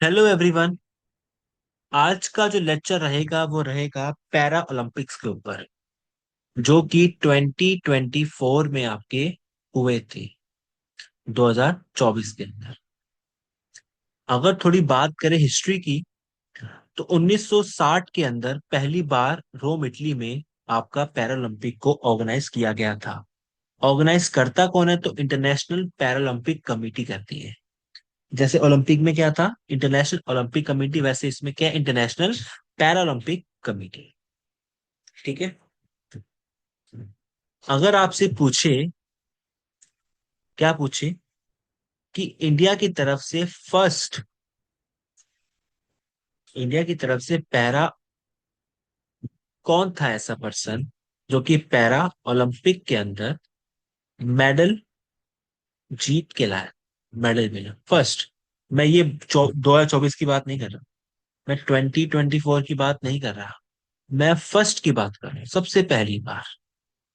Hello everyone. आज का जो लेक्चर रहेगा वो रहेगा पैरा ओलंपिक्स के ऊपर, जो कि 2024 में आपके हुए थे, 2024 के अंदर। अगर थोड़ी बात करें हिस्ट्री की, तो 1960 के अंदर पहली बार रोम इटली में आपका पैरा ओलंपिक को ऑर्गेनाइज किया गया था। ऑर्गेनाइज करता कौन है? तो इंटरनेशनल पैरा ओलंपिक कमेटी करती है। जैसे ओलंपिक में क्या था, इंटरनेशनल ओलंपिक कमेटी, वैसे इसमें क्या है, इंटरनेशनल पैरा ओलंपिक कमेटी। ठीक है। अगर आपसे पूछे, क्या पूछे, कि इंडिया की तरफ से पैरा कौन था ऐसा पर्सन जो कि पैरा ओलंपिक के अंदर मेडल जीत के लाया, मेडल मिला फर्स्ट। मैं ये 2024 की बात नहीं कर रहा, मैं 2024 की बात नहीं कर रहा, मैं फर्स्ट की बात कर रहा हूँ, सबसे पहली बार।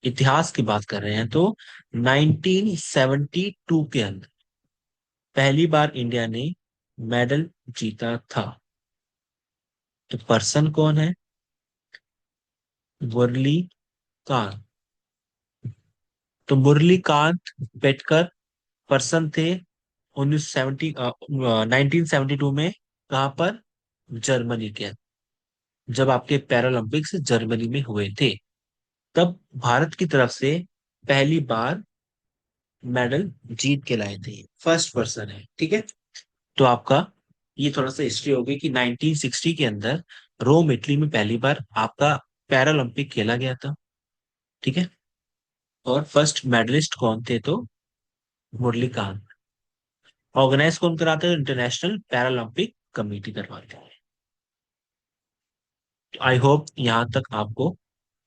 इतिहास की बात कर रहे हैं तो 1972 के अंदर पहली बार इंडिया ने मेडल जीता था। तो पर्सन कौन है? मुरली कांत। तो मुरली कांत पेटकर पर्सन थे 1972 में। कहां पर? जर्मनी के अंदर। जब आपके पैरालंपिक्स जर्मनी में हुए थे, तब भारत की तरफ से पहली बार मेडल जीत के लाए थे। फर्स्ट पर्सन है, ठीक है। तो आपका ये थोड़ा सा हिस्ट्री होगी कि 1960 के अंदर रोम इटली में पहली बार आपका पैरालंपिक खेला गया था। ठीक है। और फर्स्ट मेडलिस्ट कौन थे? तो मुरलीकांत। ऑर्गेनाइज कौन कराते हैं? इंटरनेशनल पैरालंपिक कमेटी करवाते हैं। आई होप यहां तक आपको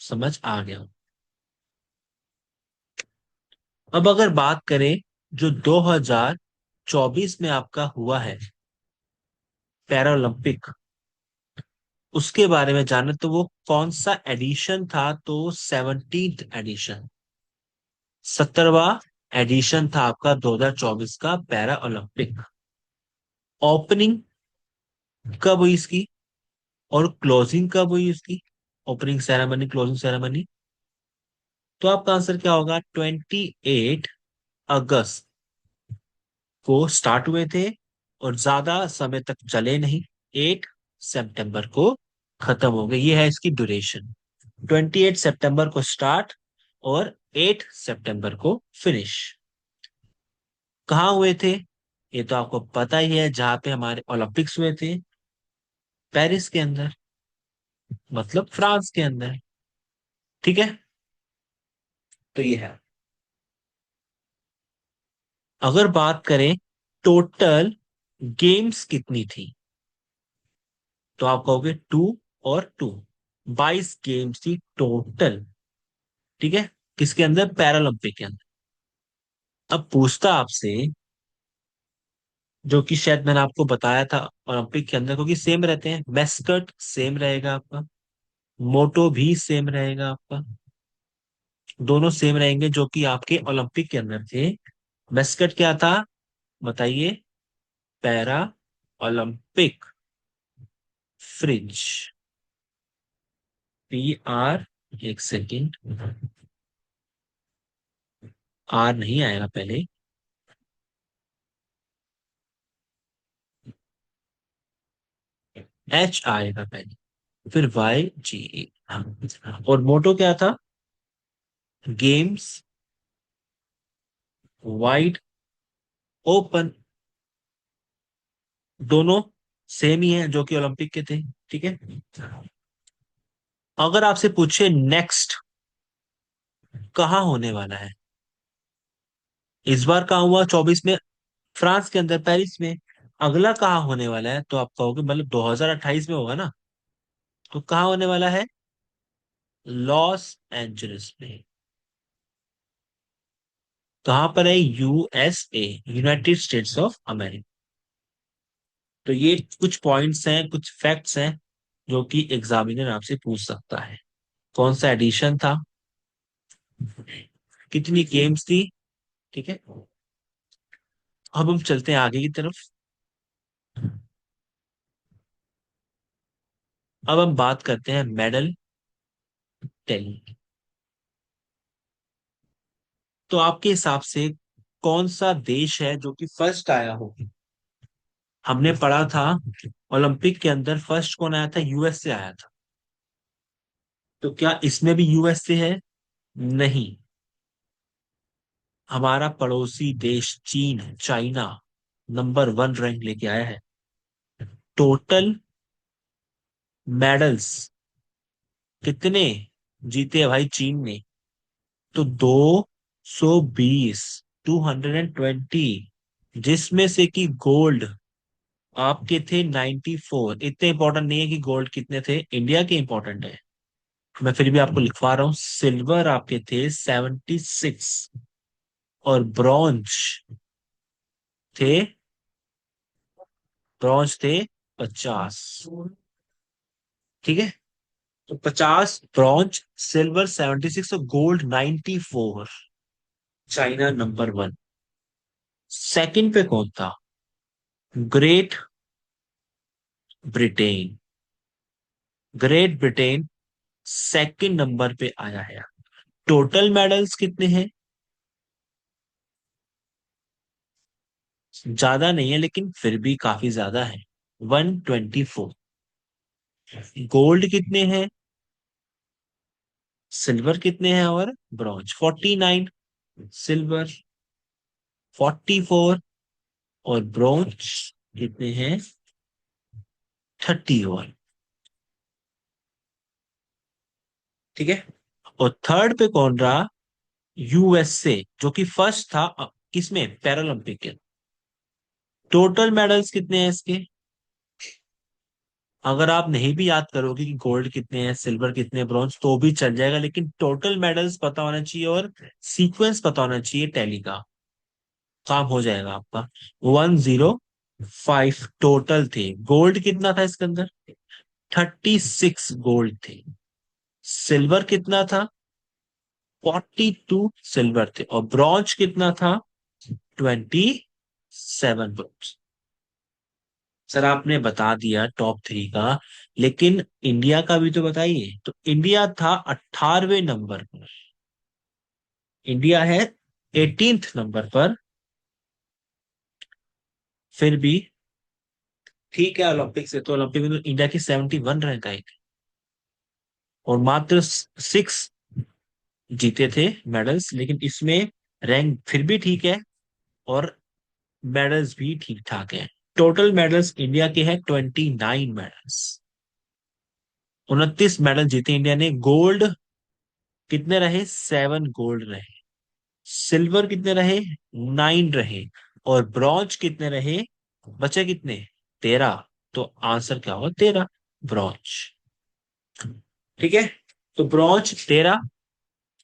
समझ आ गया हो। अब अगर बात करें जो 2024 में आपका हुआ है पैरालंपिक, उसके बारे में जाने तो वो कौन सा एडिशन था? तो 17th एडिशन, 17वां एडिशन था आपका 2024 का पैरा ओलंपिक। ओपनिंग कब हुई इसकी और क्लोजिंग कब हुई इसकी? Opening ceremony, closing ceremony. तो आपका आंसर क्या होगा? 28 अगस्त को स्टार्ट हुए थे और ज्यादा समय तक चले नहीं। 8 सितंबर को खत्म हो गए। ये है इसकी ड्यूरेशन। 28 सितंबर को स्टार्ट और 8 सितंबर को फिनिश। कहाँ हुए थे? ये तो आपको पता ही है, जहां पे हमारे ओलंपिक्स हुए थे, पेरिस के अंदर, मतलब फ्रांस के अंदर। ठीक है। तो ये है। अगर बात करें टोटल गेम्स कितनी थी, तो आप कहोगे 2 और 2, 22 गेम्स थी टोटल। ठीक है। किसके अंदर? पैरालंपिक के अंदर। अब पूछता आपसे, जो कि शायद मैंने आपको बताया था, ओलंपिक के अंदर क्योंकि सेम रहते हैं, मेस्कट सेम रहेगा आपका, मोटो भी सेम रहेगा आपका, दोनों सेम रहेंगे जो कि आपके ओलंपिक के अंदर थे। मेस्कट क्या था बताइए? Para Olympic fridge. PR, एक सेकेंड, R नहीं आएगा पहले, H आएगा पहले, फिर YGE। और मोटो क्या था? Games wide open. दोनों सेम ही है जो कि ओलंपिक के थे। ठीक है। अगर आपसे पूछे नेक्स्ट कहाँ होने वाला है, इस बार कहाँ हुआ 24 में? फ्रांस के अंदर, पेरिस में। अगला कहाँ होने वाला है? तो आप कहोगे मतलब 2028 में होगा ना। तो कहाँ होने वाला है? लॉस एंजलिस में। कहाँ पर है? USA, United states of America. तो ये कुछ पॉइंट्स हैं, कुछ फैक्ट्स हैं जो कि एग्जामिनर आपसे पूछ सकता है। कौन सा एडिशन था, कितनी गेम्स थी। ठीक है। अब हम चलते हैं आगे की तरफ। अब हम बात करते हैं मेडल टैली। तो आपके हिसाब से कौन सा देश है जो कि फर्स्ट आया हो? हमने पढ़ा था ओलंपिक के अंदर फर्स्ट कौन आया था, यूएस से आया था। तो क्या इसमें भी यूएस से है? नहीं, हमारा पड़ोसी देश चीन, चाइना नंबर 1 रैंक लेके आया है। टोटल मेडल्स कितने जीते हैं भाई चीन ने? तो 220, 220, जिसमें से कि गोल्ड आपके थे 94। इतने इंपॉर्टेंट नहीं है कि गोल्ड कितने थे, इंडिया के इंपॉर्टेंट है, मैं फिर भी आपको लिखवा रहा हूं। सिल्वर आपके थे 76 और ब्रॉन्ज थे, ब्रॉन्ज थे 50। ठीक है, तो 50 ब्रॉन्ज, सिल्वर 76 और गोल्ड 94। China number 1। सेकंड पे कौन था? Great Britain. Great Britain second number पे आया है। टोटल मेडल्स कितने हैं? ज्यादा नहीं है लेकिन फिर भी काफी ज्यादा है, 124। गोल्ड कितने हैं, सिल्वर कितने हैं और ब्रॉन्ज? 49। सिल्वर 44 और ब्रॉन्ज कितने हैं? 31। ठीक है, और थर्ड पे कौन रहा? यूएसए, जो कि फर्स्ट था किसमें, पैरालंपिक के। टोटल मेडल्स कितने हैं इसके? अगर आप नहीं भी याद करोगे कि गोल्ड कितने हैं, सिल्वर कितने हैं, ब्रॉन्ज, तो भी चल जाएगा, लेकिन टोटल मेडल्स पता होना चाहिए और सीक्वेंस पता होना चाहिए टैली का, काम हो जाएगा आपका। 105 टोटल थे। गोल्ड कितना था इसके अंदर? 36 गोल्ड थे। सिल्वर कितना था? 42 सिल्वर थे। और ब्रॉन्ज कितना था? 27 ब्रॉन्ज। सर आपने बता दिया टॉप 3 का, लेकिन इंडिया का भी तो बताइए। तो इंडिया था 18वें नंबर पर, इंडिया है 18th नंबर पर। फिर भी ठीक है, ओलंपिक से तो ओलंपिक में तो इंडिया की 71 रैंक आई थी और मात्र 6 जीते थे मेडल्स, लेकिन इसमें रैंक फिर भी ठीक है और मेडल्स भी ठीक ठाक है। टोटल मेडल्स इंडिया के हैं 29 मेडल्स, 29 मेडल जीते इंडिया ने। गोल्ड कितने रहे? 7 गोल्ड रहे। सिल्वर कितने रहे? 9 रहे। और ब्रॉन्ज कितने रहे? बचे कितने? 13। तो आंसर क्या होगा? 13 ब्रॉन्ज। ठीक है, तो ब्रॉन्ज 13,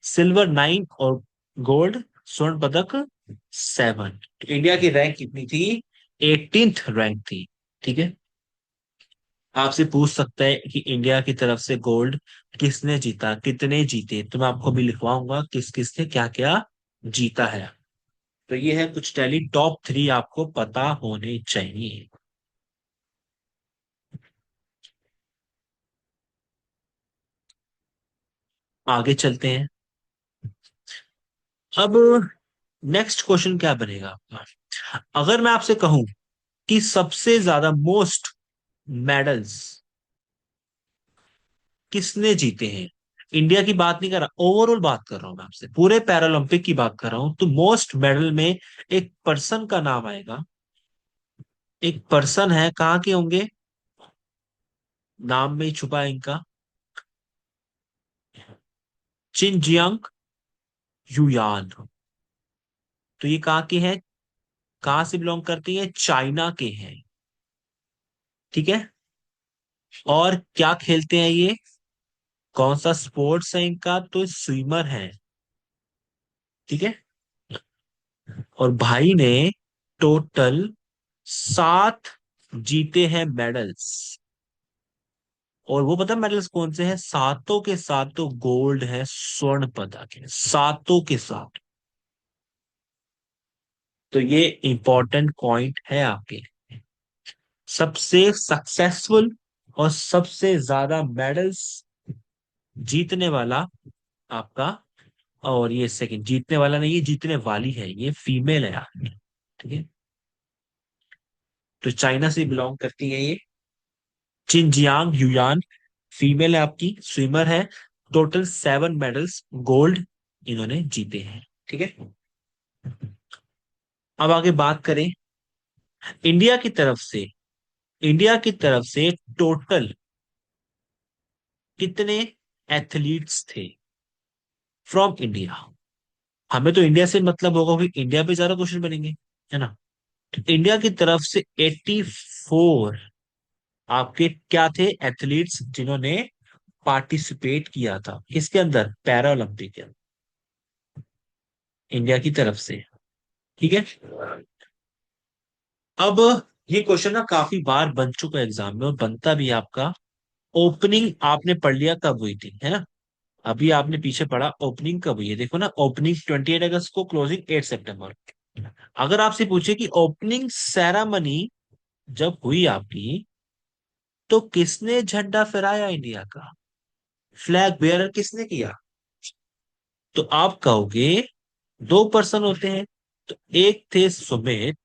सिल्वर 9 और गोल्ड स्वर्ण पदक 7। तो इंडिया की रैंक कितनी थी? 18th रैंक थी। ठीक है, आपसे पूछ सकता है कि इंडिया की तरफ से गोल्ड किसने जीता, कितने जीते, तो मैं आपको भी लिखवाऊंगा किस किस ने क्या क्या जीता है। तो ये है कुछ टैली टॉप 3 आपको पता होने चाहिए। आगे चलते हैं। अब नेक्स्ट क्वेश्चन क्या बनेगा आपका? अगर मैं आपसे कहूं कि सबसे ज्यादा मोस्ट मेडल्स किसने जीते हैं, इंडिया की बात नहीं कर रहा, ओवरऑल बात कर रहा हूं मैं आपसे, पूरे पैरालंपिक की बात कर रहा हूं, तो मोस्ट मेडल में एक पर्सन का नाम आएगा। एक पर्सन है, कहाँ के होंगे, नाम में ही छुपा है इनका। चिनजियांग युयान। तो ये कहाँ के हैं, कहाँ से बिलोंग करती है? चाइना के हैं। ठीक है, और क्या खेलते हैं ये, कौन सा स्पोर्ट्स है इनका? तो स्विमर है। ठीक है, और भाई ने टोटल 7 जीते हैं मेडल्स। और वो पता मेडल्स कौन से हैं? सातों के सातों गोल्ड है, स्वर्ण पदक है, सातों के साथ। तो ये इंपॉर्टेंट पॉइंट है आपके लिए। सबसे सक्सेसफुल और सबसे ज्यादा मेडल्स जीतने वाला आपका, और ये सेकंड जीतने वाला नहीं, ये जीतने वाली है, ये फीमेल है यार। ठीक है, तो चाइना से बिलोंग करती है ये, चिनजियांग युयान, फीमेल है आपकी, स्विमर है। टोटल 7 मेडल्स गोल्ड इन्होंने जीते हैं। ठीक है, अब आगे बात करें इंडिया की तरफ से। इंडिया की तरफ से टोटल कितने एथलीट्स थे फ्रॉम इंडिया? हमें तो इंडिया से मतलब होगा कि इंडिया पे ज्यादा क्वेश्चन बनेंगे, है ना। तो इंडिया की तरफ से 84 आपके क्या थे एथलीट्स, जिन्होंने पार्टिसिपेट किया था किसके अंदर, पैरा ओलंपिक के अंदर, इंडिया की तरफ से। ठीक है, अब ये क्वेश्चन ना काफी बार बन चुका है एग्जाम में और बनता भी है आपका। ओपनिंग आपने पढ़ लिया कब हुई थी, है ना। अभी आपने पीछे पढ़ा ओपनिंग कब हुई है, देखो ना, ओपनिंग 28 अगस्त को, क्लोजिंग 8 सितंबर। अगर आपसे पूछे कि ओपनिंग सेरेमनी जब हुई आपकी, तो किसने झंडा फहराया इंडिया का, फ्लैग बेयरर किसने किया, तो आप कहोगे 2 पर्सन होते हैं। तो एक थे सुमित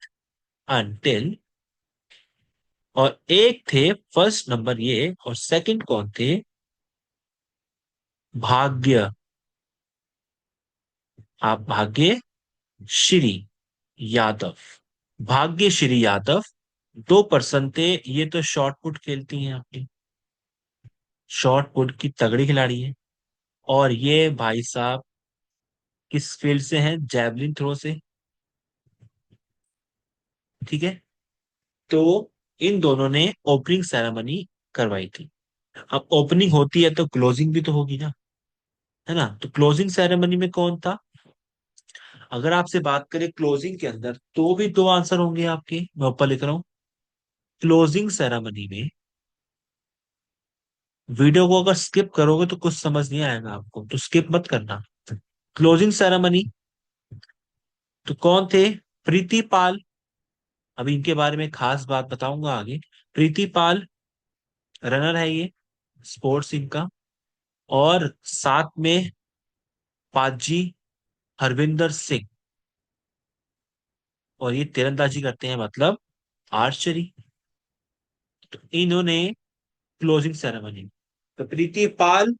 अंटिल, और एक थे फर्स्ट नंबर ये, और सेकंड कौन थे, भाग्य, आप भाग्य श्री यादव, भाग्य श्री यादव 2 पर्सन थे। ये तो शॉर्ट पुट खेलती हैं आपकी, शॉर्ट पुट की तगड़ी खिलाड़ी है। और ये भाई साहब किस फील्ड से हैं, जैवलिन थ्रो से। ठीक है, तो इन दोनों ने ओपनिंग सेरेमनी करवाई थी। अब ओपनिंग होती है तो क्लोजिंग भी तो होगी ना, है ना। तो क्लोजिंग सेरेमनी में कौन था, अगर आपसे बात करें क्लोजिंग के अंदर, तो भी 2 आंसर होंगे आपके, मैं ऊपर लिख रहा हूं। क्लोजिंग सेरेमनी में, वीडियो को अगर स्किप करोगे तो कुछ समझ नहीं आएगा आपको, तो स्किप मत करना। क्लोजिंग सेरेमनी तो कौन थे, प्रीति पाल, अभी इनके बारे में खास बात बताऊंगा आगे। प्रीति पाल रनर है ये, स्पोर्ट्स इनका। और साथ में पाजी हरविंदर सिंह, और ये तीरंदाजी करते हैं, मतलब आर्चरी। तो इन्होंने क्लोजिंग सेरेमनी, तो Preeti Pal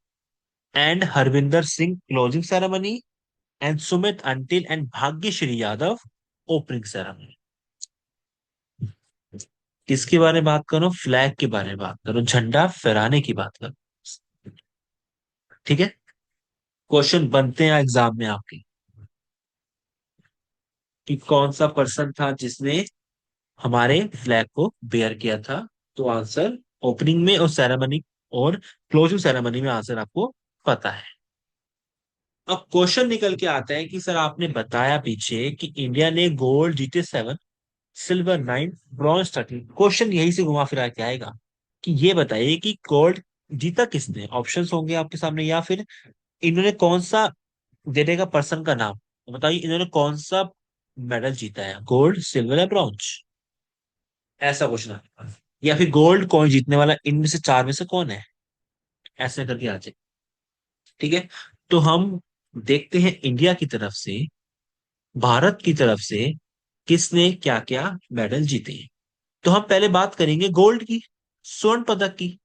and Harvinder Singh closing ceremony, and Sumit Antil and Bhagyashree Yadav opening ceremony. किसके बारे में बात करो, फ्लैग के बारे में बात करो, झंडा फहराने की बात करो। ठीक है, क्वेश्चन बनते हैं एग्जाम में आपके कि कौन सा पर्सन था जिसने हमारे फ्लैग को बेयर किया था। तो आंसर ओपनिंग में और सेरेमनी और क्लोजिंग सेरेमनी में आंसर आपको पता है। अब क्वेश्चन निकल के आता है कि सर आपने बताया पीछे कि इंडिया ने गोल्ड जीते 7, सिल्वर 9, ब्रॉन्ज 13। क्वेश्चन यही से घुमा फिरा के आएगा कि ये बताइए कि गोल्ड जीता किसने, ऑप्शंस होंगे आपके सामने, या फिर इन्होंने कौन सा, देने का पर्सन का नाम, तो बताइए इन्होंने कौन सा मेडल जीता है, गोल्ड सिल्वर या ब्रॉन्ज, ऐसा क्वेश्चन है। या फिर गोल्ड कौन जीतने वाला इनमें से 4 में से कौन है, ऐसे करके आ जाए। ठीक है, तो हम देखते हैं इंडिया की तरफ से, भारत की तरफ से किसने क्या क्या मेडल जीते हैं। तो हम पहले बात करेंगे गोल्ड की, स्वर्ण पदक की।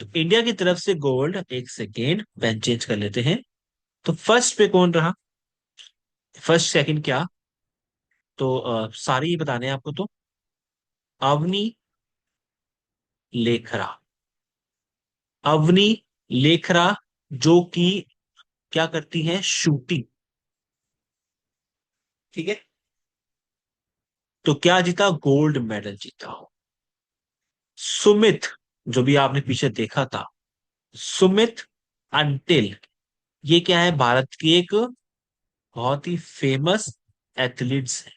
तो इंडिया की तरफ से गोल्ड, एक सेकेंड पेन चेंज कर लेते हैं। तो फर्स्ट पे कौन रहा, फर्स्ट सेकंड क्या, तो सारे ही बताने हैं आपको। तो अवनी लेखरा, अवनी लेखरा, जो कि क्या करती है, शूटिंग। ठीक है, तो क्या जीता, गोल्ड मेडल जीता। सुमित, जो भी आपने पीछे देखा था, सुमित अंटिल, ये क्या है, भारत की एक बहुत ही फेमस एथलीट्स है।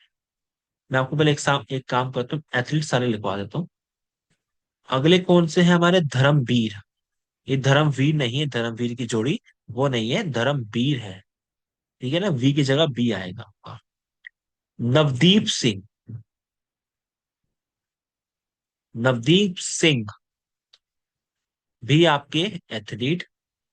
मैं आपको पहले एक काम करता हूँ, एथलीट सारे लिखवा देता हूँ। अगले कौन से हैं हमारे, धर्मवीर। ये धर्मवीर नहीं है, धर्मवीर की जोड़ी वो नहीं है, धर्मवीर है। ठीक है ना, वी की जगह बी आएगा आपका। नवदीप सिंह, नवदीप सिंह भी आपके एथलीट।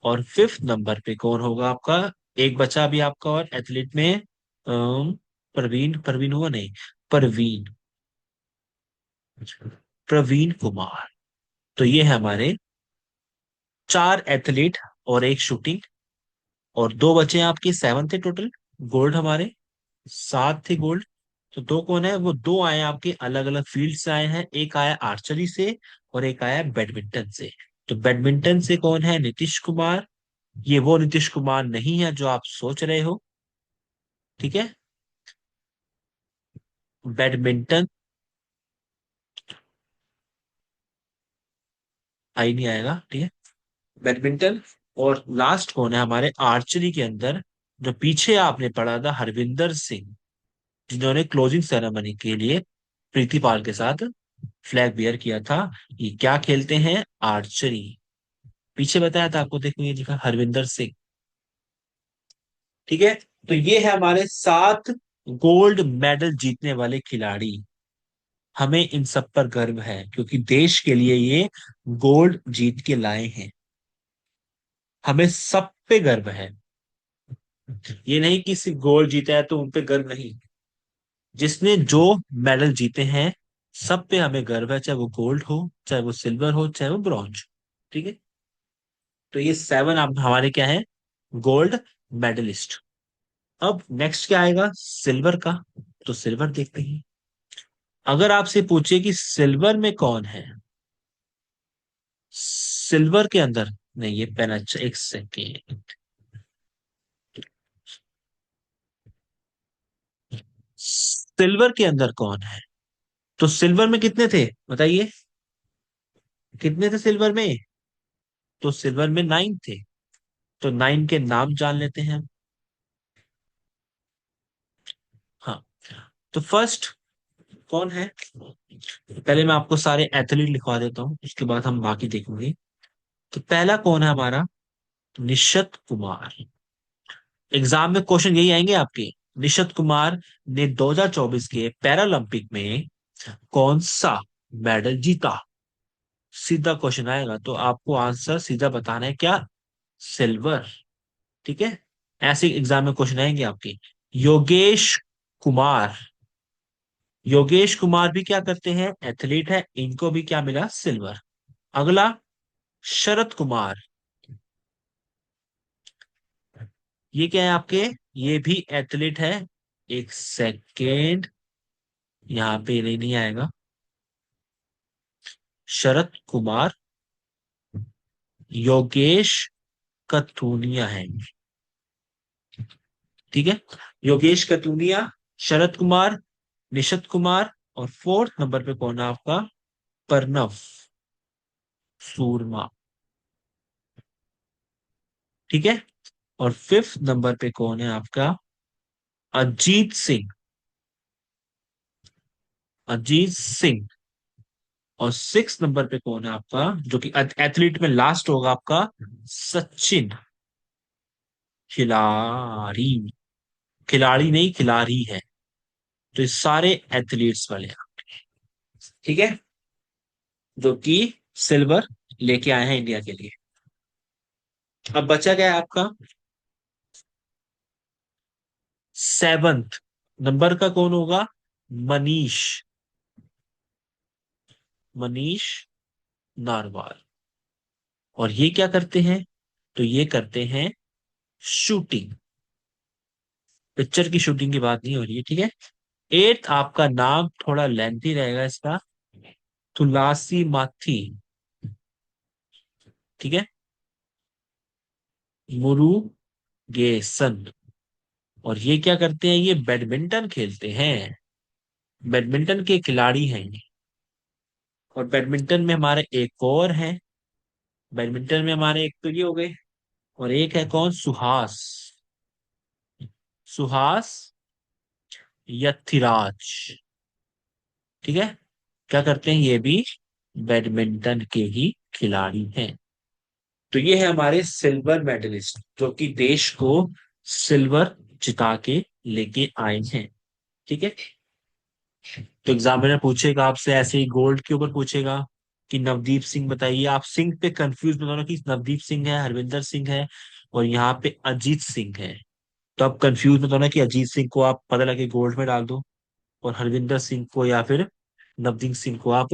और फिफ्थ नंबर पे कौन होगा आपका? एक बचा भी आपका और एथलीट में, प्रवीण, प्रवीण हुआ नहीं, परवीन, प्रवीण कुमार। तो ये है हमारे चार एथलीट और एक शूटिंग, और दो बचे हैं आपके, सेवन थे टोटल गोल्ड हमारे, सात थे गोल्ड। तो दो कौन है? वो दो आए हैं आपके अलग अलग फील्ड से आए हैं, एक आया आर्चरी से और एक आया बैडमिंटन से। तो बैडमिंटन से कौन है? नीतीश कुमार। ये वो नीतीश कुमार नहीं है जो आप सोच रहे हो, ठीक है? बैडमिंटन आई नहीं आएगा, ठीक है? बैडमिंटन। और लास्ट कौन है हमारे आर्चरी के अंदर? जो पीछे आपने पढ़ा था, हरविंदर सिंह, जिन्होंने क्लोजिंग सेरेमनी के लिए प्रीति पाल के साथ फ्लैग बियर किया था। ये क्या खेलते हैं? आर्चरी। पीछे बताया था आपको, देखो ये लिखा हरविंदर सिंह, ठीक है? तो ये है हमारे सात गोल्ड मेडल जीतने वाले खिलाड़ी। हमें इन सब पर गर्व है क्योंकि देश के लिए ये गोल्ड जीत के लाए हैं। हमें सब पे गर्व है। ये नहीं कि सिर्फ गोल्ड जीता है तो उन पे गर्व नहीं। जिसने जो मेडल जीते हैं सब पे हमें गर्व है, चाहे वो गोल्ड हो, चाहे वो सिल्वर हो, चाहे वो ब्रॉन्ज, ठीक है? तो ये सेवन आप हमारे क्या है? Gold medallist. अब नेक्स्ट क्या आएगा? सिल्वर का। तो सिल्वर देखते हैं। अगर आपसे पूछे कि सिल्वर में कौन है, सिल्वर के अंदर, नहीं ये पेन, अच्छा एक सेकेंड, सिल्वर के अंदर कौन है? तो सिल्वर में कितने थे बताइए? कितने थे सिल्वर में? तो सिल्वर में नाइन थे। तो नाइन के नाम जान लेते हैं हम। हाँ, तो फर्स्ट कौन है? पहले मैं आपको सारे एथलीट लिखवा देता हूँ, उसके बाद हम बाकी देखेंगे। तो पहला कौन है हमारा? निशत कुमार। एग्जाम में क्वेश्चन यही आएंगे आपके। निशत कुमार ने 2024 के पैरालंपिक में कौन सा मेडल जीता? सीधा क्वेश्चन आएगा तो आपको आंसर सीधा बताना है, क्या? सिल्वर, ठीक है? ऐसे एग्जाम में क्वेश्चन आएंगे आपके। योगेश कुमार, योगेश कुमार भी क्या करते हैं? एथलीट है, इनको भी क्या मिला? सिल्वर। अगला शरद कुमार, ये क्या है आपके? ये भी एथलीट है। एक सेकेंड, यहाँ पे नहीं आएगा। शरद कुमार, योगेश कथुनिया है, ठीक है? योगेश कथुनिया, शरद कुमार, निशत कुमार, और फोर्थ नंबर पे कौन है आपका? प्रणव सूरमा, ठीक है? और फिफ्थ नंबर पे कौन है आपका? अजीत सिंह, अजीत सिंह। और सिक्स नंबर पे कौन है आपका, जो कि एथलीट में लास्ट होगा आपका? सचिन। खिलाड़ी, खिलाड़ी नहीं खिलाड़ी है। तो ये सारे एथलीट्स वाले हैं, ठीक है? जो कि सिल्वर लेके आए हैं इंडिया के लिए। अब बचा क्या है आपका? सेवंथ नंबर का कौन होगा? मनीष, मनीष नारवाल। और ये क्या करते हैं? तो ये करते हैं शूटिंग। पिक्चर की शूटिंग की बात नहीं हो रही है, ठीक है? एट्थ आपका नाम थोड़ा लेंथी रहेगा इसका, तुलासी माथी, ठीक है? मुरुगेसन। और ये क्या करते हैं? ये बैडमिंटन खेलते हैं, बैडमिंटन के खिलाड़ी हैं ये। और बैडमिंटन में हमारे एक और हैं, बैडमिंटन में हमारे एक तो ये हो गए, और एक है कौन? सुहास, सुहास यथिराज, ठीक है? क्या करते हैं? ये भी बैडमिंटन के ही खिलाड़ी हैं। तो ये है हमारे सिल्वर मेडलिस्ट जो कि देश को सिल्वर जिता के लेके आए हैं, ठीक है? तो एग्जामिनर पूछेगा आपसे ऐसे ही गोल्ड के ऊपर पूछेगा कि नवदीप सिंह बताइए। आप सिंह पे कंफ्यूज मत होना कि नवदीप सिंह है, हरविंदर सिंह है, और यहाँ पे अजीत सिंह है। तो आप कंफ्यूज मत होना कि अजीत सिंह को आप पता लगे गोल्ड में डाल दो, और हरविंदर सिंह को या फिर नवदीप सिंह को आप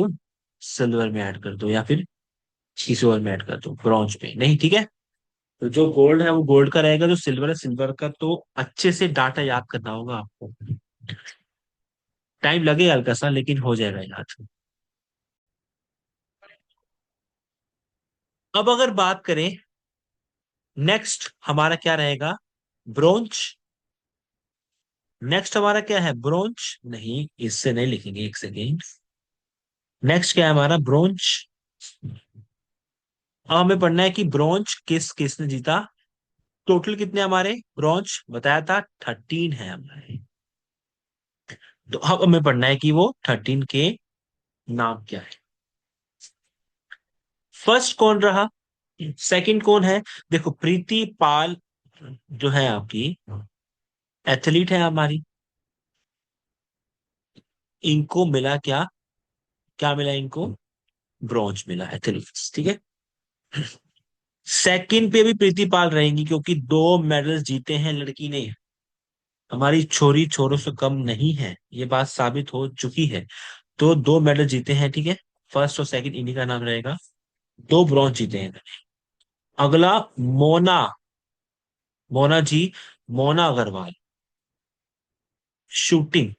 सिल्वर में ऐड कर दो, या फिर किसी और में ऐड कर दो, ब्रॉन्ज में नहीं, ठीक है। तो जो गोल्ड है वो गोल्ड का रहेगा, जो सिल्वर है सिल्वर का। तो अच्छे से डाटा याद करना होगा आपको। टाइम लगेगा हल्का सा, लेकिन हो जाएगा याद। अब अगर बात करें, नेक्स्ट हमारा क्या रहेगा, ब्रोंज। नेक्स्ट हमारा क्या है, ब्रोंज। नहीं, इससे नहीं लिखेंगे, एक सेकेंड। नेक्स्ट क्या है हमारा, ब्रोंज। अब हमें पढ़ना है कि ब्रोंज किसने जीता। टोटल कितने हमारे ब्रोंज बताया था, 13 है हमारे। तो अब हमें पढ़ना है कि वो 13 के नाम क्या है। फर्स्ट कौन रहा, सेकंड कौन है। देखो प्रीति पाल जो है आपकी एथलीट है हमारी, इनको मिला क्या, क्या मिला इनको, ब्रॉन्ज मिला एथलीट्स, ठीक है। सेकंड पे भी प्रीति पाल रहेंगी, क्योंकि 2 मेडल्स जीते हैं लड़की ने। हमारी छोरी छोरों से कम नहीं है, ये बात साबित हो चुकी है। तो 2 मेडल जीते हैं, ठीक है। फर्स्ट और सेकंड इन्हीं का नाम रहेगा। 2 ब्रॉन्ज जीते हैं। अगला मोना, मोना जी, मोना अग्रवाल, शूटिंग,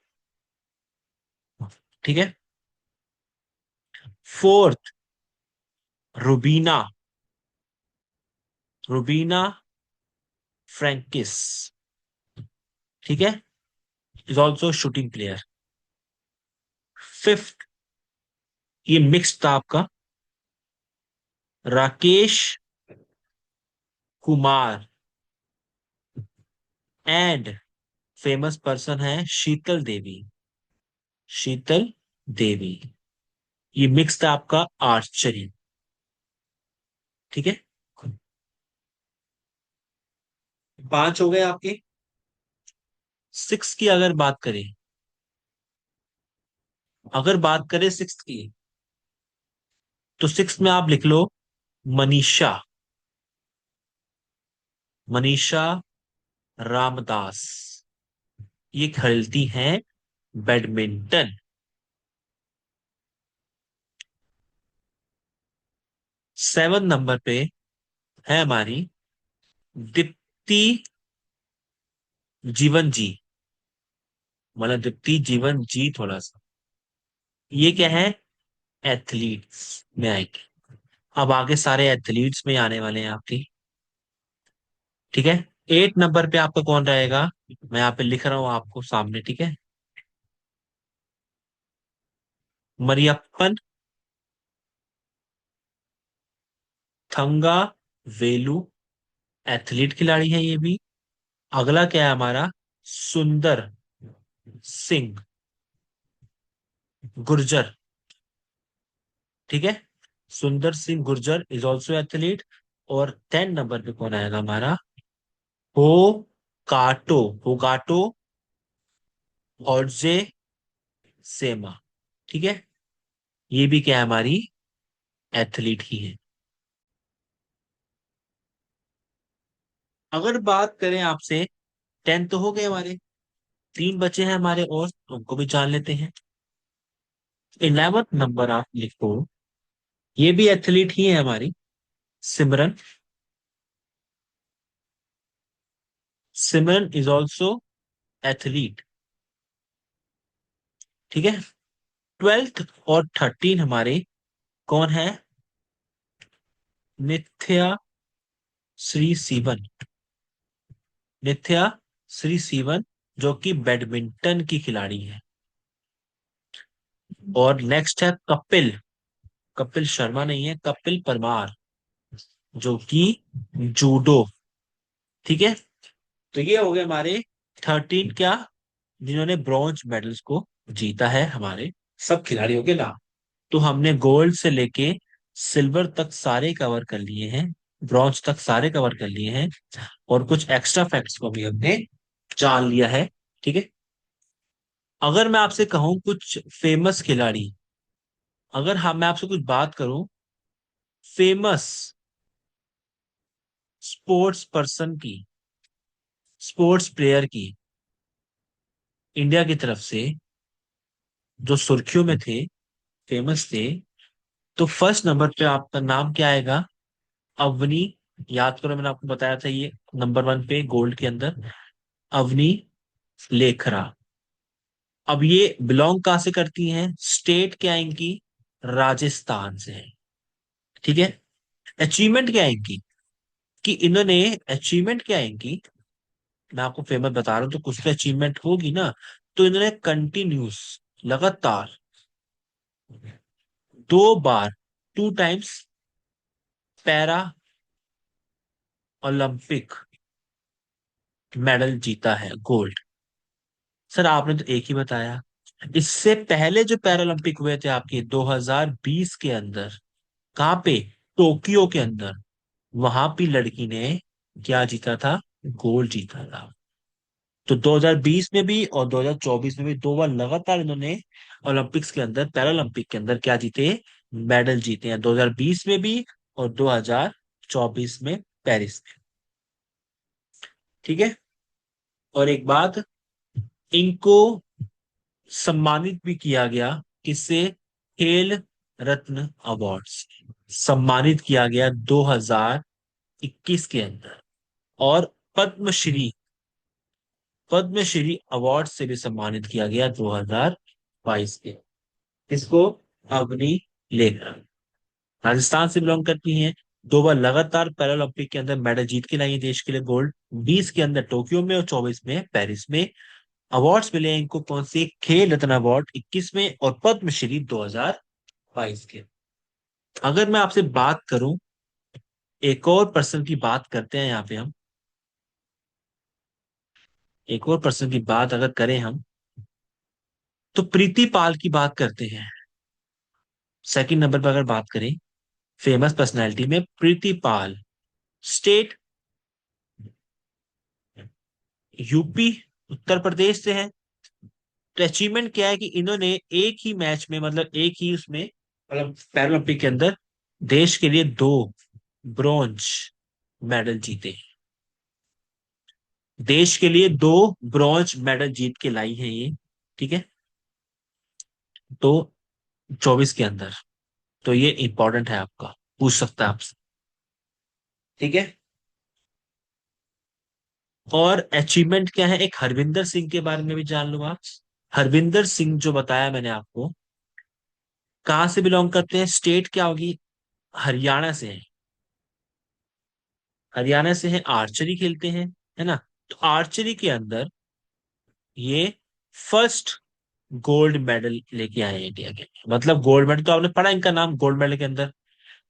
ठीक है। फोर्थ रुबीना, रुबीना फ्रैंकिस, ठीक है, is also shooting player. Fifth, ये मिक्स था आपका, Rakesh Kumar and famous person है शीतल देवी, शीतल देवी। ये मिक्स था आपका आर्चरी, ठीक है। 5 हो गए आपके। सिक्स की अगर बात करें, अगर बात करें सिक्स की, तो सिक्स में आप लिख लो मनीषा, मनीषा रामदास। ये खेलती हैं बैडमिंटन। 7 नंबर पे है हमारी दीप्ति जीवन जी, मतलब दीप्ति जीवन जी थोड़ा सा। ये क्या है, एथलीट्स में आएगी। अब आगे सारे एथलीट्स में आने वाले हैं आपकी, ठीक है। 8 नंबर पे आपका कौन रहेगा, मैं यहाँ पे लिख रहा हूं आपको सामने, ठीक है। मरियप्पन थंगा वेलु, एथलीट खिलाड़ी है ये भी। अगला क्या है हमारा, सुंदर सिंह गुर्जर, ठीक है। सुंदर Singh Gurjar is also athlete. और 10 नंबर पे कौन आएगा हमारा, हो काटो, होगाटो हॉर्जे सेमा, ठीक है। ये भी क्या है, हमारी एथलीट ही है। अगर बात करें आपसे, 10 तो हो गए हमारे, 3 बचे हैं हमारे और, तो उनको भी जान लेते हैं। 11th नंबर आप लिखो, ये भी एथलीट ही है हमारी, सिमरन, सिमरन इज ऑल्सो एथलीट, ठीक है। 12th और 13 हमारे कौन है, नित्या श्री सीवन, नित्या श्री सीवन, जो कि बैडमिंटन की खिलाड़ी है। और नेक्स्ट है कपिल, कपिल शर्मा नहीं है, कपिल परमार, जो कि जूडो, ठीक है। तो ये हो गए हमारे 13 क्या, जिन्होंने ब्रॉन्ज मेडल्स को जीता है, हमारे सब खिलाड़ियों के नाम। तो हमने गोल्ड से लेके सिल्वर तक सारे कवर कर लिए हैं, ब्रॉन्ज तक सारे कवर कर लिए हैं, और कुछ एक्स्ट्रा फैक्ट्स को भी हमने जान लिया है, ठीक है। अगर मैं आपसे कहूं कुछ फेमस खिलाड़ी, अगर हाँ मैं आपसे कुछ बात करूं फेमस स्पोर्ट्स पर्सन की, स्पोर्ट्स प्लेयर की, इंडिया की तरफ से, जो सुर्खियों में थे, फेमस थे, तो फर्स्ट नंबर पे आपका नाम क्या आएगा? अवनी। याद करो मैंने आपको बताया था ये नंबर वन पे गोल्ड के अंदर, अवनी लेखरा। अब ये बिलोंग कहाँ से करती हैं? स्टेट क्या है इनकी? राजस्थान से है। ठीक है। अचीवमेंट क्या है इनकी? कि इन्होंने, अचीवमेंट क्या है इनकी, मैं आपको फेमस बता रहा हूं तो कुछ तो अचीवमेंट होगी ना। तो इन्होंने कंटिन्यूस, लगातार 2 बार, 2 टाइम्स पैरा ओलंपिक मेडल जीता है, गोल्ड। सर आपने तो एक ही बताया। इससे पहले जो पैरालंपिक हुए थे आपके 2020 के अंदर, कहाँ पे? टोक्यो के अंदर। वहां भी लड़की ने क्या जीता था? गोल्ड जीता था। तो 2020 में भी और 2024 में भी 2 बार लगातार इन्होंने ओलंपिक्स के अंदर, पैरालंपिक के अंदर क्या जीते? मेडल जीते हैं, 2020 में भी और 2024 में पेरिस में। ठीक है। और एक बात, इनको सम्मानित भी किया गया, किससे? खेल रत्न अवार्ड से सम्मानित किया गया 2021 के अंदर। और पद्मश्री, पद्मश्री अवार्ड से भी सम्मानित किया गया 2022 के। इसको अवनी लेखा, राजस्थान से बिलोंग करती हैं। 2 बार लगातार पैरालंपिक के अंदर मेडल जीत के लाई है देश के लिए, गोल्ड। 20 के अंदर टोक्यो में और 24 में पेरिस में। अवार्ड्स मिले हैं इनको कौन से? खेल रत्न अवार्ड 21 में और पद्मश्री 2022 के। अगर मैं आपसे बात करूं, एक और पर्सन की बात करते हैं यहाँ पे हम, एक और पर्सन की बात अगर करें हम, तो प्रीति पाल की बात करते हैं। सेकंड नंबर पर अगर बात करें फेमस पर्सनैलिटी में, प्रीति पाल। स्टेट यूपी, उत्तर प्रदेश से है। तो अचीवमेंट क्या है कि इन्होंने एक ही मैच में, मतलब एक ही उसमें, मतलब पैरालंपिक के अंदर देश के लिए 2 ब्रॉन्ज मेडल जीते। देश के लिए 2 ब्रॉन्ज मेडल जीत के लाई है ये। ठीक है। तो 24 के अंदर, तो ये इंपॉर्टेंट है आपका, पूछ सकता है आपसे। ठीक है। और अचीवमेंट क्या है, एक हरविंदर सिंह के बारे में भी जान लो आप। हरविंदर सिंह जो बताया मैंने आपको, कहाँ से बिलोंग करते हैं? स्टेट क्या होगी? हरियाणा से है। हरियाणा से है, आर्चरी खेलते हैं, है ना। तो आर्चरी के अंदर ये फर्स्ट गोल्ड मेडल लेके आए हैं इंडिया के। मतलब गोल्ड मेडल तो आपने पढ़ा इनका नाम गोल्ड मेडल के अंदर।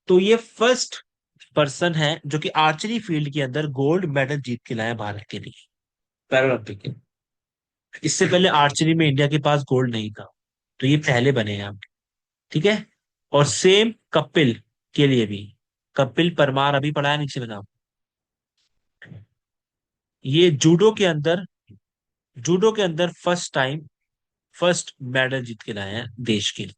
तो ये फर्स्ट पर्सन है जो कि आर्चरी फील्ड के अंदर गोल्ड मेडल जीत के लाया भारत के लिए, पैरालंपिक के। इससे पहले आर्चरी में इंडिया के पास गोल्ड नहीं था, तो ये पहले बने हैं आप। ठीक है। और सेम कपिल के लिए भी, कपिल परमार अभी पढ़ाया नीचे में था। ये जूडो के अंदर फर्स्ट टाइम, फर्स्ट मेडल जीत के लाए हैं देश के लिए।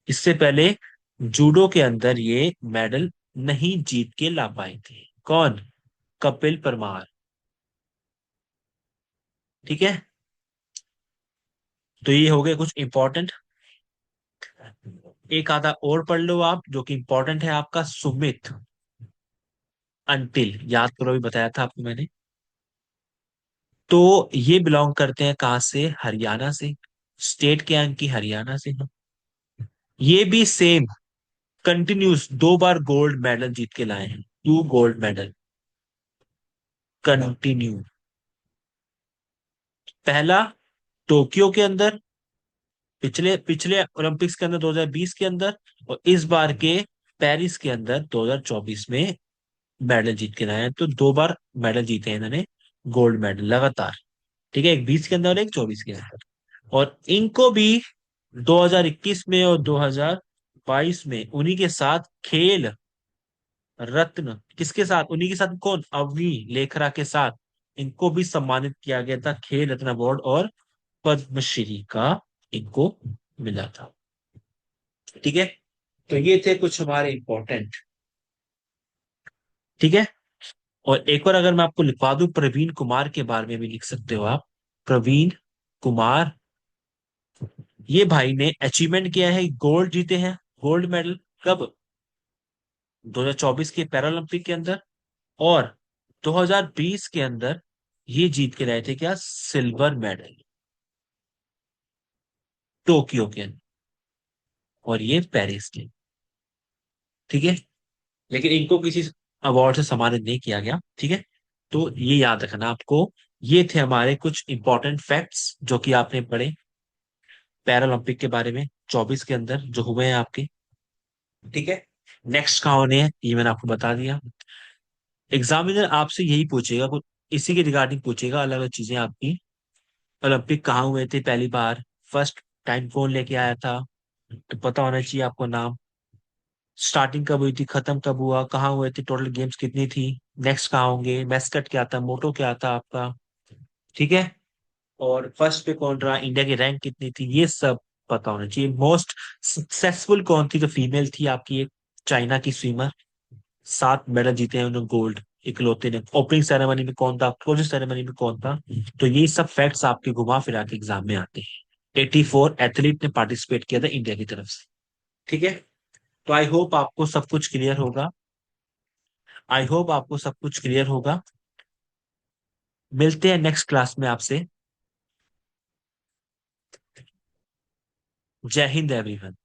इससे पहले जूडो के अंदर ये मेडल नहीं जीत के ला पाए थे। कौन? कपिल परमार। ठीक है। तो ये हो गए कुछ इंपॉर्टेंट। एक आधा और पढ़ लो आप जो कि इंपॉर्टेंट है आपका, सुमित अंटिल। याद करो, अभी बताया था आपको मैंने। तो ये बिलोंग करते हैं कहाँ से? हरियाणा से। स्टेट क्या है इनकी? हरियाणा से है। ये भी सेम कंटिन्यूस 2 बार गोल्ड मेडल जीत के लाए हैं, 2 गोल्ड मेडल कंटिन्यू। पहला टोक्यो के अंदर, पिछले पिछले ओलंपिक्स के अंदर 2020 के अंदर, और इस बार के पेरिस के अंदर 2024 में मेडल जीत के लाए हैं। तो 2 बार मेडल जीते हैं इन्होंने, गोल्ड मेडल लगातार। ठीक है, एक 20 के अंदर और एक 24 के अंदर। और इनको भी 2021 में और 2022 में उन्हीं के साथ खेल रत्न, किसके साथ? उन्हीं के साथ, कौन? अवनी लेखरा के साथ इनको भी सम्मानित किया गया था खेल रत्न अवार्ड और पद्मश्री का इनको मिला था। ठीक है, तो ये थे कुछ हमारे इंपॉर्टेंट। ठीक है, और एक और अगर मैं आपको लिखवा दूं, प्रवीण कुमार के बारे में भी लिख सकते हो आप। प्रवीण कुमार, ये भाई ने अचीवमेंट किया है, गोल्ड जीते हैं, गोल्ड मेडल। कब? 2024 के पैरालंपिक के अंदर, और 2020 के अंदर ये जीत के लाए थे क्या, सिल्वर मेडल, टोक्यो के अंदर, और ये पेरिस के। ठीक है, लेकिन इनको किसी अवार्ड से सम्मानित नहीं किया गया। ठीक है, तो ये याद रखना आपको। ये थे हमारे कुछ इंपॉर्टेंट फैक्ट्स जो कि आपने पढ़े पैरालंपिक के बारे में 24 के अंदर जो हुए हैं आपके। ठीक है, नेक्स्ट कहाँ होने हैं ये मैंने आपको बता दिया। एग्जामिनर आपसे यही पूछेगा, कुछ इसी के रिगार्डिंग पूछेगा, अलग अलग चीजें आपकी। ओलंपिक कहाँ हुए थे पहली बार, फर्स्ट टाइम कौन लेके आया था, तो पता होना चाहिए आपको नाम। स्टार्टिंग कब हुई थी, खत्म कब हुआ, कहाँ हुए थे, टोटल गेम्स कितनी थी, नेक्स्ट कहाँ होंगे, मैस्कट क्या था, मोटो क्या था आपका। ठीक है, और फर्स्ट पे कौन रहा, इंडिया की रैंक कितनी थी, ये सब पता होना चाहिए। मोस्ट सक्सेसफुल कौन थी, जो फीमेल थी आपकी, एक चाइना की स्विमर, 7 मेडल जीते हैं उन्होंने गोल्ड, इकलौते ने। ओपनिंग सेरेमनी में कौन था, क्लोजिंग सेरेमनी में कौन था। तो ये सब फैक्ट्स आपके घुमा फिरा के एग्जाम में आते हैं। 84 एथलीट ने पार्टिसिपेट किया था इंडिया की तरफ से। ठीक है, तो आई होप आपको सब कुछ क्लियर होगा। आई होप आपको सब कुछ क्लियर होगा। मिलते हैं नेक्स्ट क्लास में आपसे। जय हिंद एवरीवन।